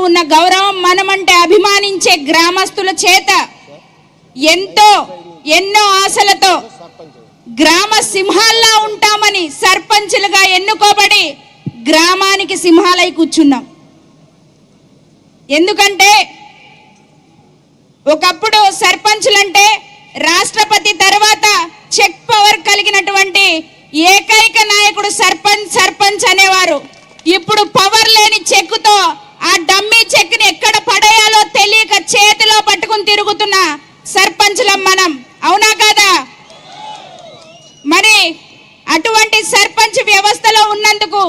ఉన్న గౌరవం, మనమంటే అభిమానించే గ్రామస్తుల చేత ఎన్నో ఆశలతో గ్రామ సింహాల్లా ఉంటామని సర్పంచులుగా ఎన్నుకోబడి గ్రామానికి సింహాలై కూర్చున్నాం. ఎందుకంటే ఒకప్పుడు సర్పంచులంటే రాష్ట్రపతి తర్వాత చెక్ పవర్ కలిగినటువంటి ఏకైక నాయకుడు సర్పంచ్ అనేవారు. ఇప్పుడు పవర్ లేని చెక్కుతో ఆ డమ్మీ చెక్ని ఎక్కడ పడేయాలో తెలియక చేతిలో పట్టుకుని తిరుగుతున్న సర్పంచులం మనం. అవునా కాదా? మరి అటువంటి సర్పంచ్ వ్యవస్థలో ఉన్నందుకు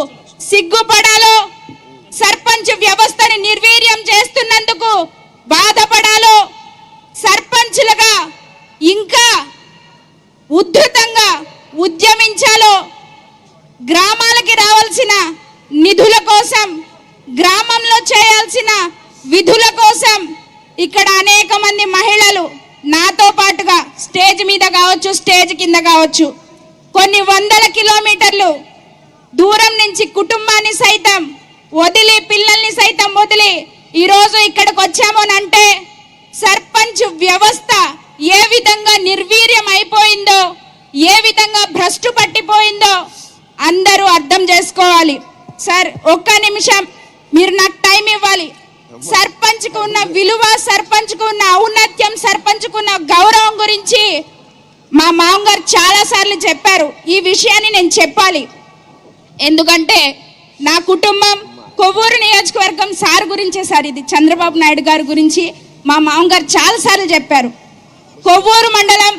సిగ్గుపడాలో, సర్పంచ్ వ్యవస్థని నిర్వీర్యం చేస్తున్నందుకు బాధపడాలో, సర్పంచులుగా ఇంకా ఉద్ధృతంగా ఉద్యమించాలో, గ్రామాలకి రావాల్సిన నిధుల కోసం, గ్రామంలో చేయాల్సిన విధుల కోసం ఇక్కడ అనేక మంది మహిళలు నాతో పాటుగా స్టేజ్ మీద కావచ్చు, స్టేజ్ కింద కావచ్చు, కొన్ని వందల కిలోమీటర్లు దూరం నుంచి కుటుంబాన్ని సైతం వదిలి, పిల్లల్ని సైతం వదిలి ఈరోజు ఇక్కడికి వచ్చామోనంటే సర్పంచ్ వ్యవస్థ ఏ విధంగా నిర్వీర్యం అయిపోయిందో, ఏ విధంగా భ్రష్టు పట్టిపోయిందో అందరూ అర్థం చేసుకోవాలి. సార్, ఒక్క నిమిషం మీరు నాకు టైం ఇవ్వాలి. సర్పంచ్కు ఉన్న విలువ, సర్పంచ్కు ఉన్న ఔన్నత్యం, సర్పంచ్కు ఉన్న గౌరవం గురించి మా మామగారు చాలా సార్లు చెప్పారు. ఈ విషయాన్ని నేను చెప్పాలి. ఎందుకంటే నా కుటుంబం కొవ్వూరు నియోజకవర్గం సార్ గురించే సార్, ఇది చంద్రబాబు నాయుడు గారి గురించి మా మామగారు చాలా సార్లు చెప్పారు. కొవ్వూరు మండలం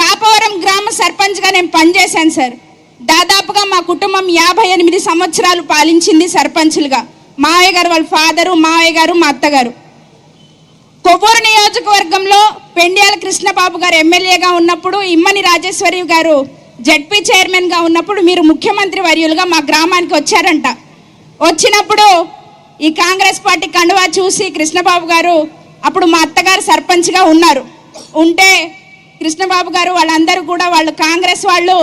కాపవరం గ్రామ సర్పంచ్గా నేను పనిచేశాను సార్. దాదాపుగా మా కుటుంబం 58 సంవత్సరాలు పాలించింది సర్పంచులుగా. మావయ్య గారు వాళ్ళ ఫాదరు, మావయ్య గారు, మా అత్తగారు. కొవ్వూరు నియోజకవర్గంలో పెండ్యాల కృష్ణబాబు గారు ఎమ్మెల్యేగా ఉన్నప్పుడు, ఇమ్మని రాజేశ్వరి గారు జడ్పీ చైర్మన్గా ఉన్నప్పుడు మీరు ముఖ్యమంత్రి వర్యులుగా మా గ్రామానికి వచ్చారంట. వచ్చినప్పుడు ఈ కాంగ్రెస్ పార్టీ కండువా చూసి కృష్ణబాబు గారు, అప్పుడు మా అత్తగారు సర్పంచ్గా ఉన్నారు, ఉంటే కృష్ణబాబు గారు వాళ్ళందరూ కూడా వాళ్ళు కాంగ్రెస్ వాళ్ళు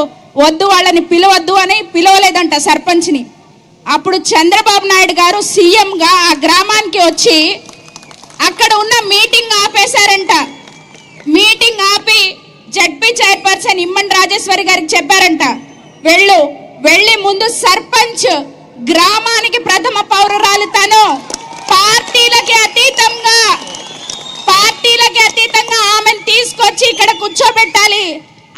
వద్దు, వాళ్ళని పిలవద్దు అని పిలవలేదంట సర్పంచ్ని. అప్పుడు చంద్రబాబు నాయుడు గారు సీఎంగా ఆ గ్రామానికి వచ్చి అక్కడ ఉన్న మీటింగ్ ఆపేశారంట. మీటింగ్ ఆపి జడ్పీ చైర్పర్సన్ ఇమ్మని రాజేశ్వరి గారికి చెప్పారంట, వెళ్ళి ముందు సర్పంచ్ గ్రామానికి ప్రథమ పౌరురాలు తను, పార్టీలకి అతీతంగా ఆమెను తీసుకొచ్చి ఇక్కడ కూర్చోబెట్టాలి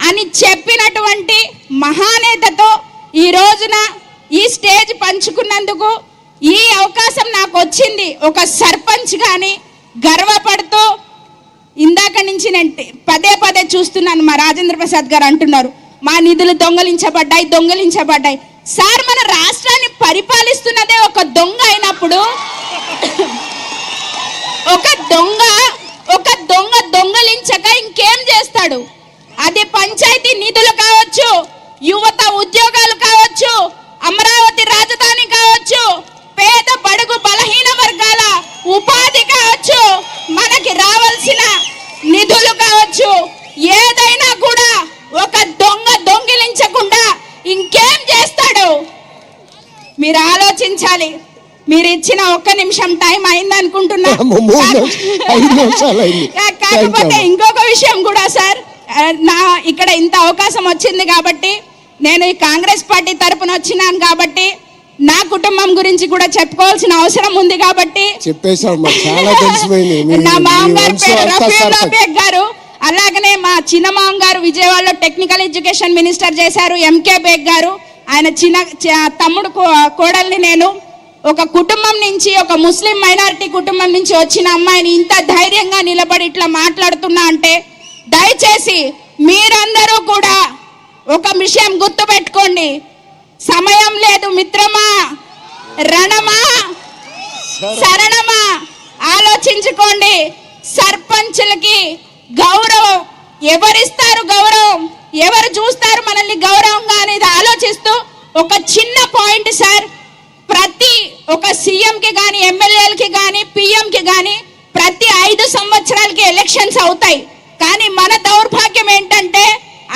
అని చెప్పినటువంటి మహానేతతో ఈ రోజున ఈ స్టేజ్ పంచుకున్నందుకు, ఈ అవకాశం నాకు వచ్చింది ఒక సర్పంచ్ గాని గర్వపడుతూ. ఇందాక నుంచి నేను పదే చూస్తున్నాను, మా రాజేంద్ర ప్రసాద్ గారు అంటున్నారు మా నిధులు దొంగలించబడ్డాయి. సార్, మన రాష్ట్రాన్ని పరిపాలిస్తున్నదే ఒక దొంగ అయినప్పుడు ఒక దొంగ దొంగలించక ఇంకేం చేస్తాడు? అది పంచాయతీ నిధులు కావచ్చు, యువత ఉద్యోగాలు కావచ్చు, అమరావతి రాజధాని కావచ్చు, పేద బడుగు బలహీన వర్గాల ఉపాధి కావచ్చు, మనకి రావాల్సిన నిధులు కావచ్చు, ఏదైనా కూడా ఒక దొంగ దొంగిలించకుండా ఇంకేం చేస్తాడు? మీరు ఆలోచించాలి. మీరు ఇచ్చిన ఒక్క నిమిషం టైం అయింది అనుకుంటున్నా. కాకపోతే ఇంకొక విషయం కూడా సార్, ఇక్కడ ఇంత అవకాశం వచ్చింది కాబట్టి, నేను ఈ కాంగ్రెస్ పార్టీ తరపున వచ్చినాను కాబట్టి నా కుటుంబం గురించి కూడా చెప్పుకోవాల్సిన అవసరం ఉంది కాబట్టి నా మామగారు పేరు రఫీవుల్లా బేగ్ గారు, అలాగనే మా చిన్న మామగారు విజయవాడలో టెక్నికల్ ఎడ్యుకేషన్ మినిస్టర్ చేశారు ఎంకే బేగ్ గారు. ఆయన తమ్ముడు కోడల్ని నేను. ఒక కుటుంబం నుంచి, ఒక ముస్లిం మైనారిటీ కుటుంబం నుంచి వచ్చిన అమ్మాయిని ఇంత ధైర్యంగా నిలబడి ఇట్లా మాట్లాడుతున్నా అంటే, దయచేసి మీరందరూ కూడా ఒక విషయం గుర్తుపెట్టుకోండి. సమయం లేదు మిత్రమా, రణమా, శరణమా, ఆలోచించుకోండి. సర్పంచులకి గౌరవం ఎవరిస్తారు? గౌరవం ఎవరు చూస్తారు మనల్ని గౌరవంగా అనేది ఆలోచిస్తూ ఒక చిన్న పాయింట్ సార్, ప్రతి ఒక సీఎంకి కానీ, ఎమ్మెల్యేలకి కానీ, పిఎంకి కానీ ప్రతి 5 సంవత్సరాలకి ఎలక్షన్స్ అవుతాయి. కానీ మన దౌర్భాగ్యం ఏంటంటే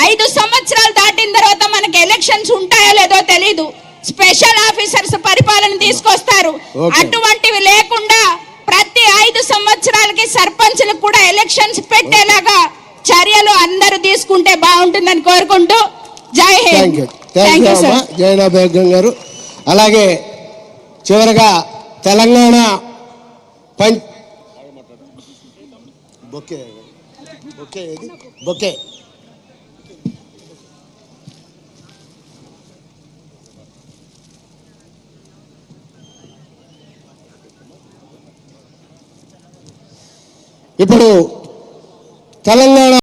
5 సంవత్సరాలు దాటిన తర్వాత మనకి ఎలక్షన్స్ ఉంటాయో లేదో తెలీదు. స్పెషల్ ఆఫీసర్స్ పరిపాలన తీసుకొస్తారు. అటువంటివి లేకుండా సర్పంచ్లకు కూడా ఎలక్షన్స్ పెట్టేలాగా చర్యలు అందరూ తీసుకుంటే బాగుంటుందని కోరుకుంటూ జై హింద్. థ్యాంక్ యూ అమ్మా జైనా బేగం గారు. అలాగే చివరగా తెలంగాణ బొకే బొకే బొకే ఇప్పుడు తెలంగాణ